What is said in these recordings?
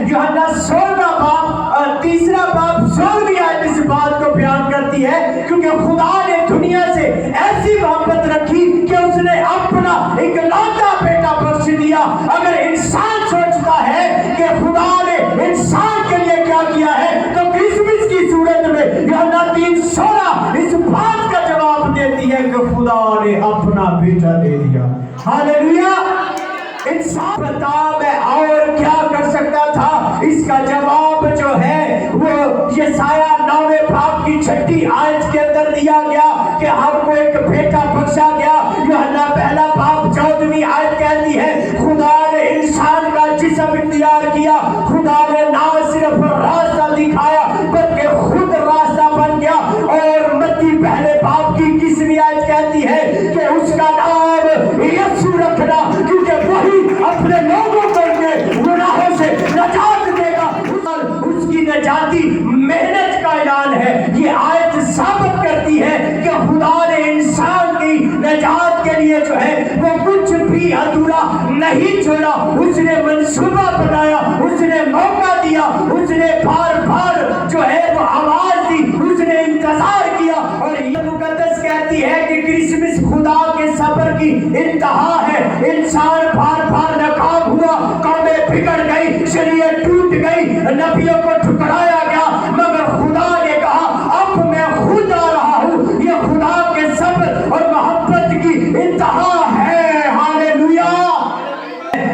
यूहन्ना 16वां बाब 3 बाब 16वीं आयत इस बात को बयान करती है, क्योंकि खुदा ने दुनिया से ऐसी मोहब्बत रखी कि उसने अपना इकलौता बेटा बख्श दिया। अगर इंसान सोचता है कि खुदा ने इंसान के लिए क्या किया है, तो क्रिसमस की सूरत में यूहन्ना 3:16 इस बात का जवाब देती है कि खुदा ने अपना बेटा दे दिया। हालेलुया। इंसान बता मैं और क्या कर सकता था, इसका जवाब जो है वो यशाया 9वें बाब की 6ठी आयत के अंदर दिया गया कि हमको एक बेटा बख्शा गया। यूहन्ना 1 बाब 14वीं आयत कहती है, खुदा ने इंसान का जिस्म इख्तियार किया, खुदा ने ना सिर्फ रास्ता दिखाया बल्कि खुद रास्ता बन गया। और मत्ती 1 बाब की 21वीं आयत कहती है कि उसका नाम यीशु रखना, क्योंकि वही अपने लोगों को गुनाहों से नजात देगा। उसकी नजाती मेहनत का ऐलान है। ये आयत साबित करती है कि खुदा ने इंसान की नजात के लिए जो है वो कुछ भी अधूरा नहीं छोड़ा। उसने मंसूबा बनाया, उसने मौका दिया, उसने बार बार जो है वो आवाज दी, उसने इंतजार किया। और ये मुकद्दस कहती है कि क्रिसमस खुदा के सब्र की इंतहा है। इंसान बार बार नाकाम हुआ, कौमें बिगड़ गई, शरीयत टूट गई, नबियों को ठुकराया गया, मगर खुदा ने कहा अब मैं खुद आ रहा हूँ। ये खुदा के सब्र और मोहब्बत की इंतहा है। हालेलुया।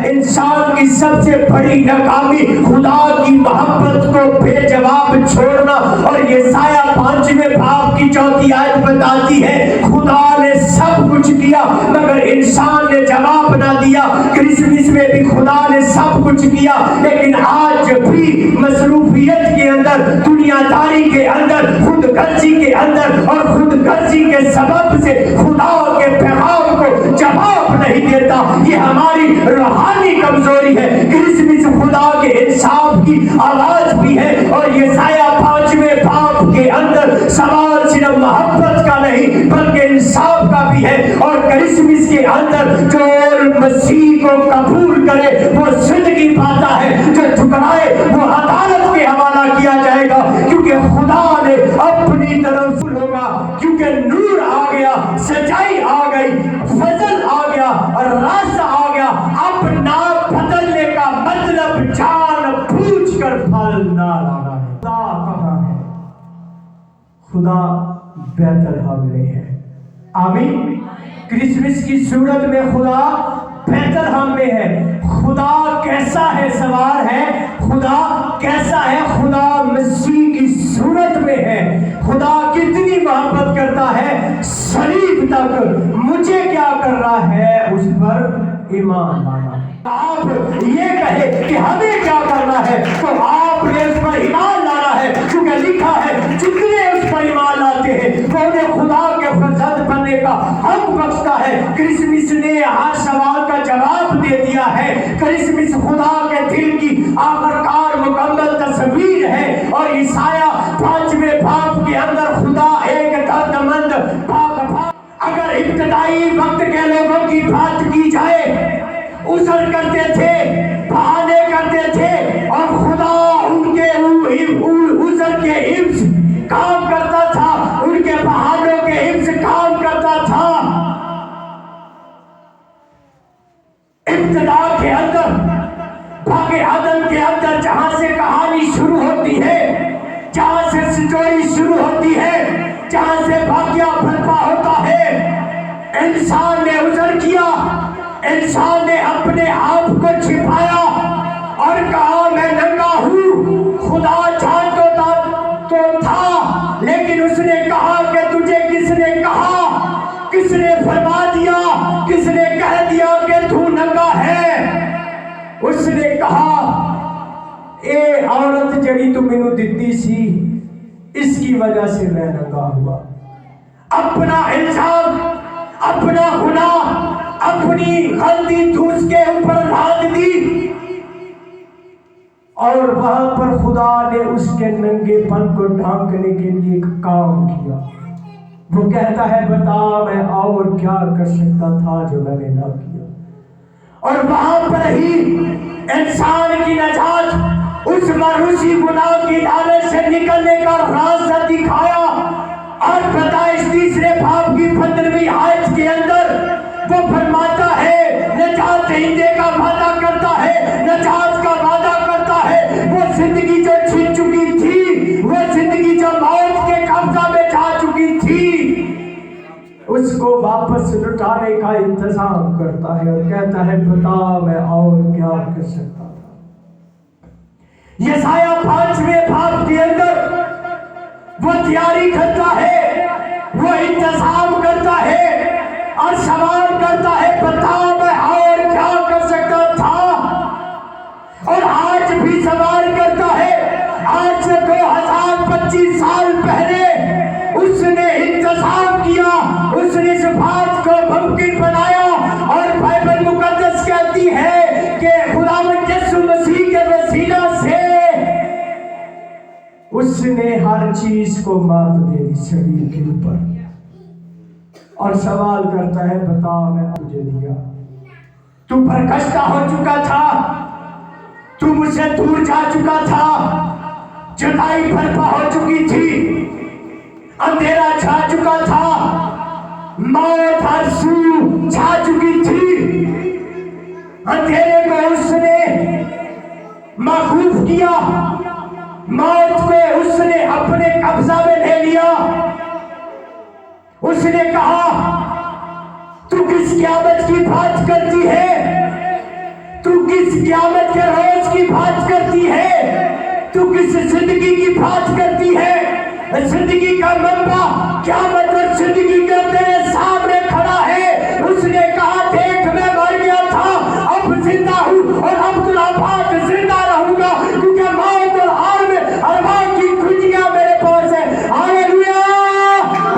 इंसान की सबसे बड़ी नाकामी खुदा की मोहब्बत को बेजवाब छोड़ना। और यशाया 5वें बाब की 4थी आयत बताती है, खुदा ने सब कुछ किया मगर इंसान ने जवाब ना दिया। क्रिसमस में भी खुदा ने सब कुछ किया, लेकिन आज भी मसरूफियत के अंदर, दुनियादारी के अंदर, खुदगर्जी के अंदर और खुदगर्जी के सबब से खुदा के पैगाम को जवाब नहीं देता। ये हमारी रूहानी कमजोरी है। क्रिसमस खुदा के इंसाफ की आवाज भी है। और यशाया 5वें बाब के अंदर सवाल सिर्फ मोहब्बत का नहीं बल्कि इंसाफ का भी है। और क्रिसमस के अंदर जो मसीह को कबूल करे वो जिंदगी पाता है, जो ठुकराए वो अदालत के हवाला किया जाएगा, क्योंकि खुदा ने अपनी तरफ होगा। क्योंकि नूर आ गया, सच्चाई आ गई, फजल आ गया और रास्ता आ गया। अब नाम बदलने का मतलब जान बूझ कर फल ना लाना है। खुदा कहाँ है? खुदा बैतलहम में है। आमीन। क्रिसमस की सूरत में खुदा बैतलहम में है। खुदा कैसा है? सवाल है खुदा कैसा है? खुदा मसीह की सूरत में है। खुदा कितनी मोहब्बत करता है, सलीब तक मुझे क्या कर रहा है, उस पर ईमान लाना। आप ये कहे कि हमें क्या करना है, तो आपने उस पर ईमान लाना है, क्योंकि लिखा है जितने उस पर ईमान लाते हैं वो उन्हें खुदा के फर्जंद बनने का हक बख्शता है। क्रिसमस ने हर सवाल का जवाब दे दिया है। क्रिसमस खुदा के दिल की आखिरकार मुकम्मल तस्वीर है। और यशाया 5वें बाब के अंदर खुदा एक दर्दमंद अगर इब्तदाई वक्त के लोगों की बात की जाए, उसर करते थे, बहाने करते थे, और खुदा उनके उसर के हिफ्ज काम करता था, उनके बहानों के हिफ्ज काम करता था। इब्तिदा के अंदर, भागे आदम के अंदर जहां से कहानी शुरू होती है, जहां से स्टोरी शुरू होती है, जहां से भाग्य बर्पा होता है, इंसान ने उजर किया, इंसान ने अपने आप को छिपाया और कहा मैं नंगा हूं। खुदा जानता तो था, लेकिन उसने कहा कि तुझे किसने कहा, किसने फरमा दिया, किसने कह दिया कि तू नंगा है? उसने कहा ए औरत जड़ी तू मैनू दिती सी, इसकी वजह से मैं नंगा हुआ। अपना इल्जाम, अपना गुनाह, अपनी गलती तू उसके ऊपर लाद दी, और वहां पर खुदा ने उसके नंगेपन को ढांकने के लिए एक काम किया। वो कहता है बता मैं और क्या कर सकता था जो मैंने ना किया। और वहां पर ही इंसान की नजात उस मरूसी गुनाह की लालच से निकलने का रास्ता दिखाया। और पैदाइश तीसरे बाब की 15वीं आयत के अंदर वो फरमाता है, नजात दहिंदे का वादा करता है, नजात का वादा करता है। वो जिंदगी जो छिन चुकी थी, वो जिंदगी जो मौत के कब्जा में जा चुकी थी, उसको वापस लुटाने का इंतजाम करता है और कहता है बता मैं और क्या कर सकता था। यसाया 5वें बाब के अंदर वो तैयारी करता है, वो इंतजाम करता है और सवाल करता है बता मैं और क्या कर सकता था। और आज भी सवाल करता है। आज से 2025 साल पहले उसने इंतजाम किया, उसने इस बात को मुमकिन बनाया। और बाइबल मुकद्दस कहती है कि खुदावंद यीशु मसीह के वसीला से उसने हर चीज को मात दे दी शरीर के ऊपर। और सवाल करता है बता मैं तुझे दिया। तू बरकश्ता हो चुका था, तू मुझसे दूर जा चुका था, जुदाई बर्पा हो चुकी थी, अंधेरा छा चुका था, मौत हर सू छा चुकी थी। अंधेरे को उसने मखूफ किया, मौत को उसने अपने कब्जा में ले लिया। उसने कहा तू किस क़यामत की बात करती है, तू किस क़यामत के रोज की बात करती है, तू किस जिंदगी की बात करती है। जिंदगी का मंबा क़यामत और जिंदगी के तेरे सामने खड़ा है। उसने कहा देख मैं मर गया था, अब जिंदा हूँ और अब तुलाभाग जिंदा रहूंगा, क्योंकि मौत और हार में अरबाब की खुशियां मेरे पास है। हालेलुया।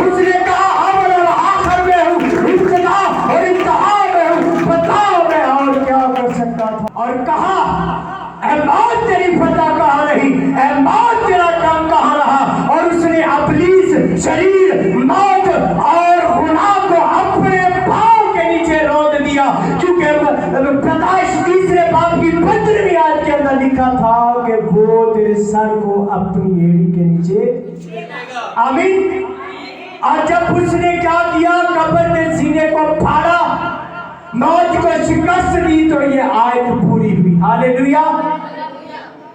उसने कहा अव्वल और आखिर में हूँ, इब्तिदा और इंतहा में हूँ, बताओ मैं और क्या कर सकता था। और कहा ऐ मौत तेरी फतह कहाँ रही, ऐ मौत तेरा काम कहाँ रहा। और उसने इब्लीस, शरीर, मौत और गुनाह को अपने पांव के नीचे रोक दिया। क्योंकि पैदाइश तीसरे बाब की 15वीं आयत के अंदर लिखा था कि वो तेरे सर को अपनी एड़ी के नीचे। आमीन। और जब उसने क्या किया, कब्र के सीने को फाड़ा, मौत को शिकस्त दी, तो ये आयत पूरी हुई। हालेलुया।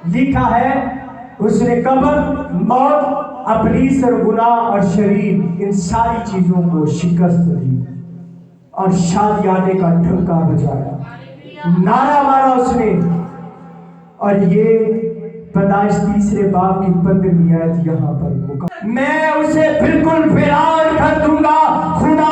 लिखा है उसने कब्र, मौत, इब्लीस और गुनाह और शरीर, इन सारी चीजों को शिकस्त दी और शादी आने का ढंका बजाया, नारा मारा उसने। और ये पैदाइश तीसरे बाब की 15वीं आयत यहाँ पर मैं उसे बिल्कुल वीरान कर दूंगा। खुदा